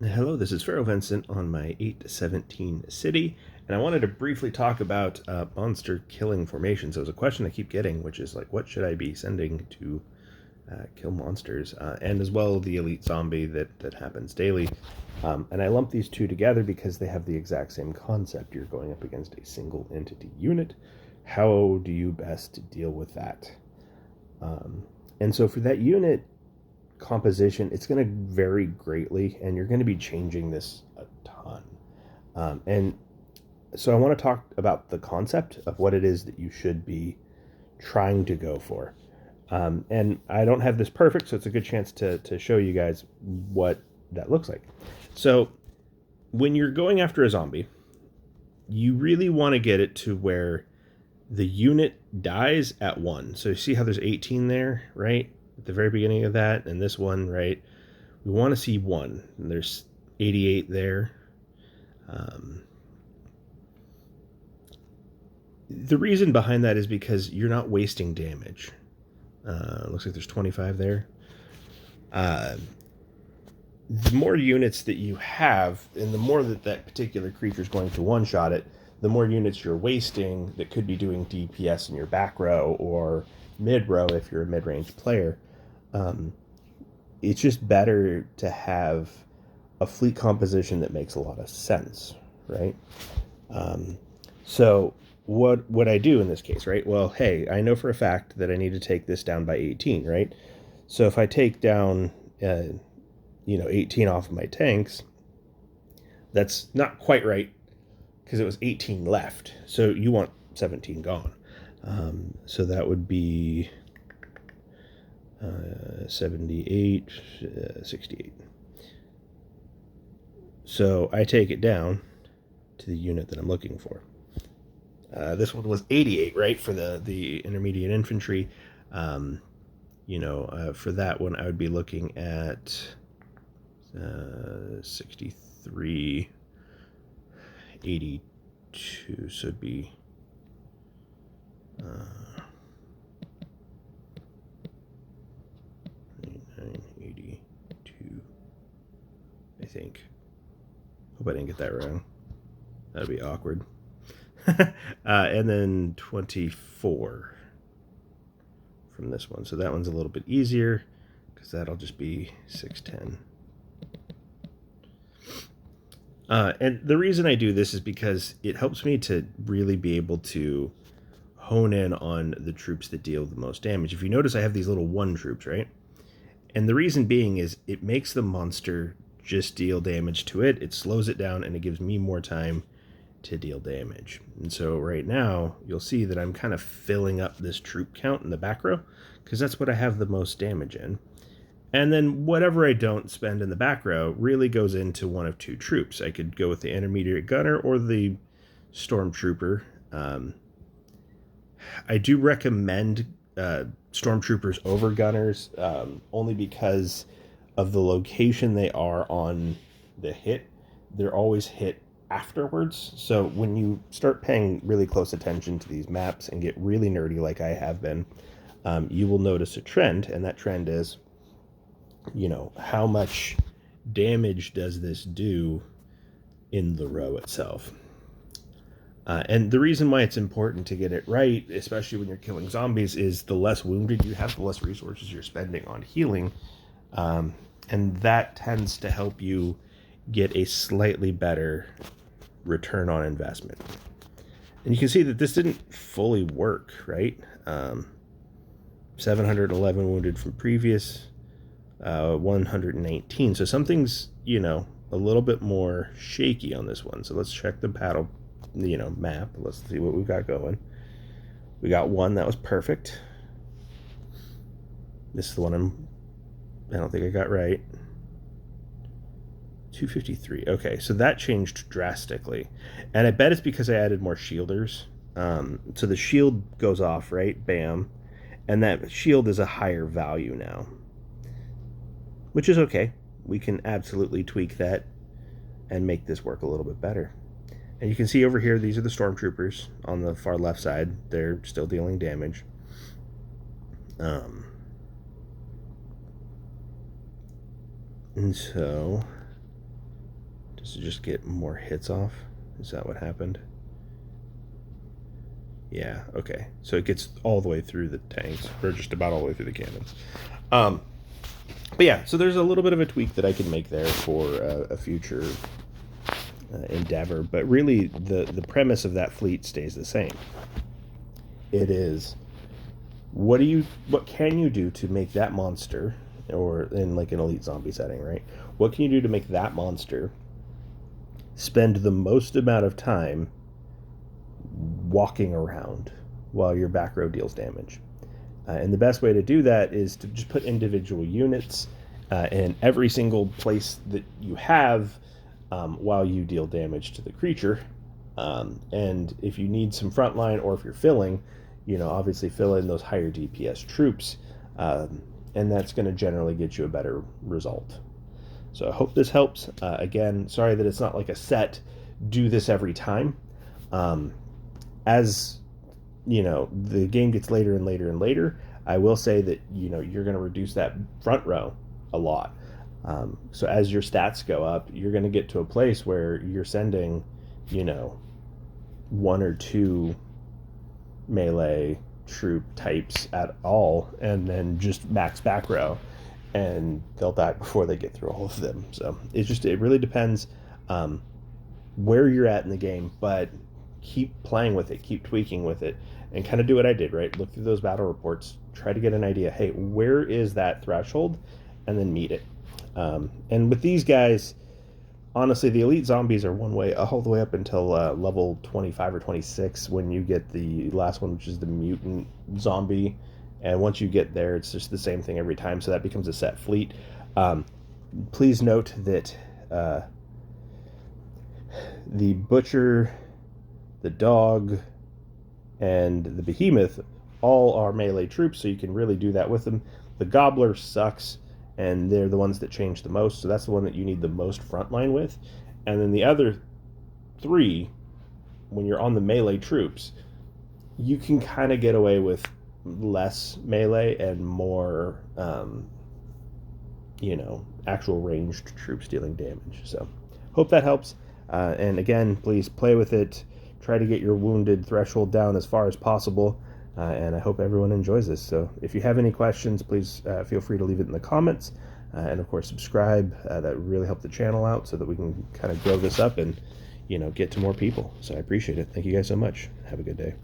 Hello, this is Pharaoh Vincent on my 817 city, and I wanted to briefly talk about monster killing formations. So, there's a question I keep getting, which is like, what should I be sending to kill monsters, and as well the elite zombie that happens daily. And I lump these two together because they have the exact same concept. You're going up against a single entity unit. How do you best deal with that? And so for that unit composition, it's going to vary greatly, and you're going to be changing this a ton. And so I want to talk about the concept of what it is that you should be trying to go for. And I don't have this perfect, so it's a good chance to show you guys what that looks like. So when you're going after a zombie, you really want to get it to where the unit dies at 1. So you see how there's 18 there, right? At the very beginning of that, and this one, right? We want to see 1. And there's 88 there. The reason behind that is because you're not wasting damage. Looks like there's 25 there. The more units that you have, and the more that particular creature is going to one-shot it, the more units you're wasting that could be doing DPS in your back row or mid row if you're a mid-range player. It's just better to have a fleet composition that makes a lot of sense, right? So what would I do in this case, right? Well, hey, I know for a fact that I need to take this down by 18, right? So if I take down 18 off of my tanks, that's not quite right because it was 18 left. So you want 17 gone. So that would be 78, 68. So I take it down to the unit that I'm looking for. This one was 88, right, for the intermediate infantry. For that one, I would be looking at 63, 82. So it'd be 82, I think. Hope I didn't get that wrong. That'd be awkward. And then 24 from this one. So that one's a little bit easier because that'll just be 610. And the reason I do this is because it helps me to really be able to hone in on the troops that deal the most damage. If you notice, I have these little 1 troops, right? And the reason being is it makes the monster just deal damage to it. It slows it down, and it gives me more time to deal damage. And so right now, you'll see that I'm kind of filling up this troop count in the back row, because that's what I have the most damage in. And then whatever I don't spend in the back row really goes into one of 2 troops. I could go with the intermediate gunner or the stormtrooper. I do recommend stormtroopers over gunners, only because of the location they are on the hit. They're always hit afterwards. So when you start paying really close attention to these maps and get really nerdy like I have been, you will notice a trend, and that trend is, how much damage does this do in the row itself? And the reason why it's important to get it right, especially when you're killing zombies, is the less wounded you have, the less resources you're spending on healing. And that tends to help you get a slightly better return on investment. And you can see that this didn't fully work, right? 711 wounded from previous, 119. So something's, a little bit more shaky on this one. So let's check the battle, map. Let's see what we've got going. We got 1 that was perfect. This is the one I don't think I got right. 253. Okay, so that changed drastically. And I bet it's because I added more shielders. So the shield goes off, right? Bam. And that shield is a higher value now, which is okay. We can absolutely tweak that and make this work a little bit better. And you can see over here, these are the stormtroopers on the far left side. They're still dealing damage. And so Does it just get more hits off? Is that what happened? Yeah, okay. So it gets all the way through the tanks, or just about all the way through the cannons. But yeah, so there's a little bit of a tweak that I can make there for a future endeavor. But really, the premise of that fleet stays the same. It is, what can you do to make that monster, or in like an elite zombie setting, right? What can you do to make that monster spend the most amount of time walking around while your back row deals damage? And the best way to do that is to just put individual units in every single place that you have while you deal damage to the creature. And if you need some frontline, or if you're filling, obviously fill in those higher DPS troops, and that's going to generally get you a better result. So I hope this helps. Again, sorry that it's not like a set, do this every time. As the game gets later and later and later, I will say that you're going to reduce that front row a lot. So as your stats go up, you're going to get to a place where you're sending one or two melee troop types at all, and then just max back row, and they'll die before they get through all of them. So it really depends where you're at in the game, but keep playing with it, keep tweaking with it, and kind of do what I did, right? Look through those battle reports, try to get an idea, hey, where is that threshold, and then meet it. And with these guys, honestly, the elite zombies are one way all the way up until level 25 or 26, when you get the last one, which is the mutant zombie. And once you get there, it's just the same thing every time, so that becomes a set fleet. Please note that the butcher, the dog, and the behemoth all are melee troops, so you can really do that with them. The gobbler sucks, and they're the ones that change the most, so that's the one that you need the most frontline with. And then the other three, when you're on the melee troops, you can kind of get away with less melee and more actual ranged troops dealing damage. So hope that helps, and again, please play with it, try to get your wounded threshold down as far as possible, and I hope everyone enjoys this. So if you have any questions, please feel free to leave it in the comments, and of course subscribe. That really helps the channel out so that we can kind of grow this up and get to more people. So I appreciate it. Thank you guys so much. Have a good day.